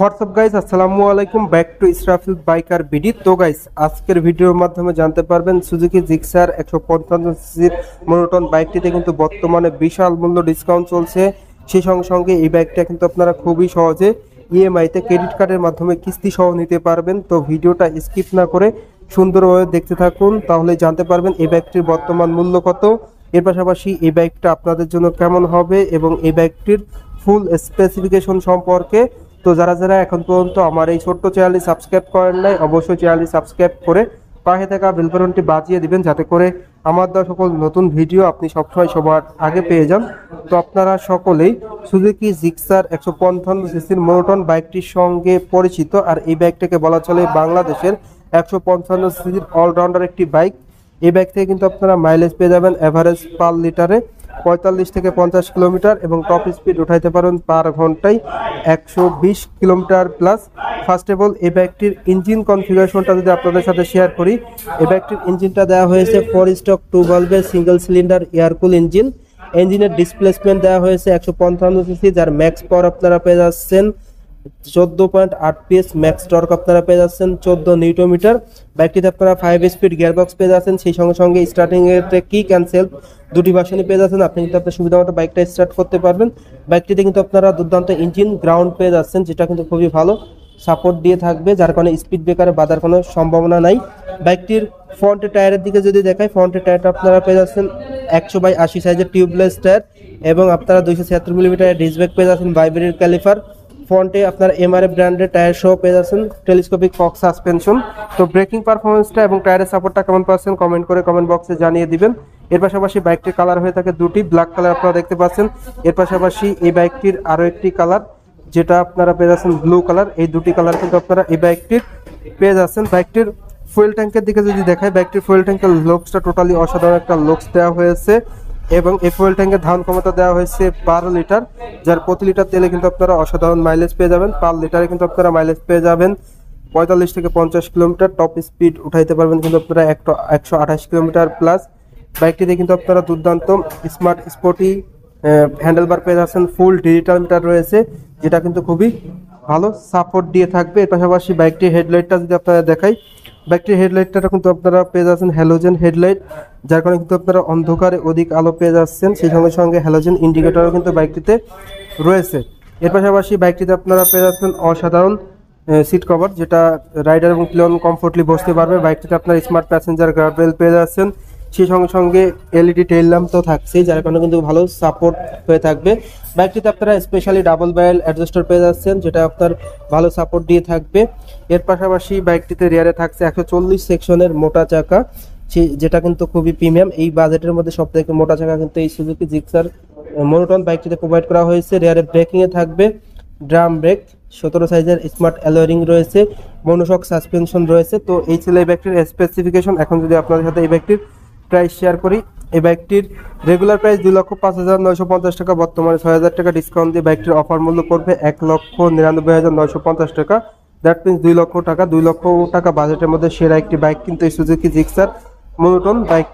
WhatsApp guys, আসসালামু আলাইকুম। Back to Israfil biker BD. তো গাইস, আজকের ভিডিওর মাধ্যমে জানতে পারবেন সুজুকি জিক্সার 155 সিসির মোনোটন বাইকটিতে কিন্তু বর্তমানে বিশাল মূল্য ডিসকাউন্ট চলছে। সেই সঙ্গে সঙ্গে এই বাইকটা কিন্তু আপনারা খুবই সহজে ইএমআইতে ক্রেডিট কার্ডের মাধ্যমে কিস্তি সহ নিতে পারবেন। তো ভিডিওটা স্কিপ না করে সুন্দরভাবে দেখতে থাকুন, তাহলে জানতে পারবেন এই বাইকটির বর্তমান মূল্য কত, এর পাশাপাশি এই বাইকটা আপনাদের জন্য কেমন হবে এবং এই বাইকটির ফুল স্পেসিফিকেশন সম্পর্কে। তো যারা যারা এখন পর্যন্ত আমার এই ছোট্ট চ্যানেলটি সাবস্ক্রাইব করেন নাই, অবশ্যই চ্যানেলটি সাবস্ক্রাইব করে পাশে থাকা বেল বাটনটি বাজিয়ে দিবেন, যাতে করে আমার দেওয়া সকল নতুন ভিডিও আপনি সবসময় সবার আগে পেয়ে যান। তো আপনারা সকলেই সুজুকি জিক্সার 155 সিসির মোনোটন বাইকটির সঙ্গে পরিচিত, আর এই বাইকটাকে বলা চলে বাংলাদেশের 155 সিসির অলরাউন্ডার একটি বাইক। এই বাইক থেকে কিন্তু আপনারা মাইলেজ পেয়ে যাবেন এভারেজ পার লিটারে 45 থেকে 50 কিলোমিটার এবং টপ স্পিড উঠাইতে পারেন পার ঘন্টায় 120 kilometre plus. First of all, এই বাইকটির ইঞ্জিন কনফিগারেশনটা যদি আপনাদের সাথে শেয়ার করি, এই বাইকটির ইঞ্জিনটা দেওয়া হয়েছে 4 স্ট্রোক 2 ভালভের সিঙ্গেল সিলিন্ডার এয়ারকুল ইঞ্জিন। ইঞ্জিনের ডিসপ্লেসমেন্ট দেওয়া হয়েছে 155 সিসি, যার ম্যাক্স পাওয়ার আপনারা পেয়ে যাচ্ছেন 14.8 PS, ম্যাক্স টর্ক আপনারা পেয়ে যাচ্ছেন 14 নিউটন মিটার। বাইকটিতে আপনারা 5 স্পিড গিয়ারবক্স পেয়ে যাচ্ছেন, সেই সঙ্গে সঙ্গে স্টার্টিং এর কিক অ্যান্ড সেলফ দুটি ভার্সনই পেয়ে যাচ্ছেন। আপনি কিন্তু আপনার সুবিধা মতো বাইকটা স্টার্ট করতে পারবেন। বাইকটিতে কিন্তু আপনারা দুর্দান্ত ইঞ্জিন গ্রাউন্ড পেয়ে যাচ্ছেন, যেটা কিন্তু খুবই ভালো সাপোর্ট দিয়ে থাকবে, যার কারণে স্পিড ব্রেকারে বাধার কোনো সম্ভাবনা নাই। বাইকটির ফ্রন্টের টায়ারের দিকে যদি দেখাই, ফ্রন্টের টায়ারটা আপনারা পেয়ে যাচ্ছেন 100/80 সাইজের টিউবলেস টায়ার এবং আপনারা 276 মিলিমিটারের ডিস্ক ব্রেক পেয়ে যাচ্ছেন, ভাইব্রেটেড ক্যালিপার। ফ্রন্টে আপনার এমআরএফ ব্র্যান্ডের টায়ার সহ পেয়ে যাচ্ছেন টেলিস্কোপিক ফক্স সাসপেনশন। তো ব্রেকিং পারফরমেন্সটা এবং টায়ারের সাপোর্টটা কেমন পাচ্ছেন কমেন্ট করে কমেন্ট বক্সে জানিয়ে দিবেন। এর পাশাপাশি বাইকটির কালার হয়ে থাকে দুটি, ব্ল্যাক কালার আপনারা দেখতে পাচ্ছেন। এর পাশাপাশি এই বাইকটির আরও একটি কালার যেটা আপনারা পেয়ে যাচ্ছেন ব্লু কালার। এই দুটি কালার কিন্তু আপনারা এই বাইকটির পেয়ে যাচ্ছেন। বাইকটির ফুয়েল ট্যাঙ্কের দিকে যদি দেখায়, বাইকটির ফুয়েল ট্যাঙ্কের লুকসটা টোটালি অসাধারণ একটা লুকস দেওয়া হয়েছে এবং এই ফুয়েল ট্যাঙ্কের ধারণ ক্ষমতা দেওয়া হয়েছে 12 লিটার, যার প্রতি লিটার তেলে কিন্তু আপনারা অসাধারণ মাইলেজ পেয়ে যাবেন। পার লিটারে কিন্তু আপনারা মাইলেজ পেয়ে যাবেন 45 থেকে 50 কিলোমিটার। টপ স্পিড উঠাইতে পারবেন কিন্তু আপনারা 128 কিলোমিটার প্লাস। বাইকটিতে কিন্তু আপনারা দুর্দান্ত স্মার্ট স্পোর্টি হ্যান্ডেলবার পেয়ে যাচ্ছেন, ফুল ডিজিটাল মিটার রয়েছে, যেটা কিন্তু খুবই ভালো সাপোর্ট দিয়ে থাকবে। এর পাশাপাশি বাইকটির হেডলাইটটা যদি আপনারা দেখাই, বাইকটির হেডলাইটটা কিন্তু আপনারা পেয়ে যাচ্ছেন হ্যালোজেন হেডলাইট, যার কারণে কিন্তু আপনারা অন্ধকারে অধিক আলো পেয়ে যাচ্ছেন। সেই সঙ্গে সঙ্গে হ্যালোজেন ইন্ডিকেটরও কিন্তু বাইকটিতে রয়েছে। এর পাশাপাশি বাইকটিতে আপনারা পেয়ে যাচ্ছেন অসাধারণ সিট কভার, যেটা রাইডার এবং প্লেন কমফোর্টলি বসতে পারবে। বাইকটিতে আপনার স্মার্ট প্যাসেঞ্জার গার্ডরেল পেয়ে যাচ্ছেন, সেই সঙ্গে সঙ্গে এলইডি টেইল ল্যাম্প তো থাকছেই, যার কারণে কিন্তু ভালো সাপোর্ট হয়ে থাকবে। বাইকটিতে আপনারা স্পেশালি ডাবল ব্যারেল অ্যাডজাস্টার পেয়ে যাচ্ছেন, যেটা আপনার ভালো সাপোর্ট দিয়ে থাকবে। এর পাশাপাশি বাইকটিতে রিয়ারে থাকছে 140 সেকশনের মোটা চাকা, যেটা কিন্তু খুবই প্রিমিয়াম। এই বাজেটের মধ্যে সবথেকে মোটা চাকা কিন্তু এই সুজুকি জিক্সার মোনোটন বাইকটিতে প্রোভাইড করা হয়েছে। রিয়ারে ব্রেকিংয়ে থাকবে ড্রাম ব্রেক, 17 সাইজের স্মার্ট অ্যালয়িং রয়েছে, মনোশক সাসপেনশন রয়েছে। তো এই ছিল এই বাইকটির স্পেসিফিকেশন। এখন যদি আপনাদের সাথে এই বাইকটির প্রাইস শেয়ার করি, এই বাইকটির রেগুলার প্রাইস 2,05,950 টাকা, বর্তমানে 6,000 টাকা ডিসকাউন্ট দিয়ে বাইকটির অফার মূল্য পড়বে 1,99,950 টাকা। দ্যাট মিনস 2 লক্ষ টাকা। 2 লক্ষ টাকা বাজেটের মধ্যে সেরা একটি বাইক কিন্তু এই সুজুকি জিক্সার মোনোটন বাইক।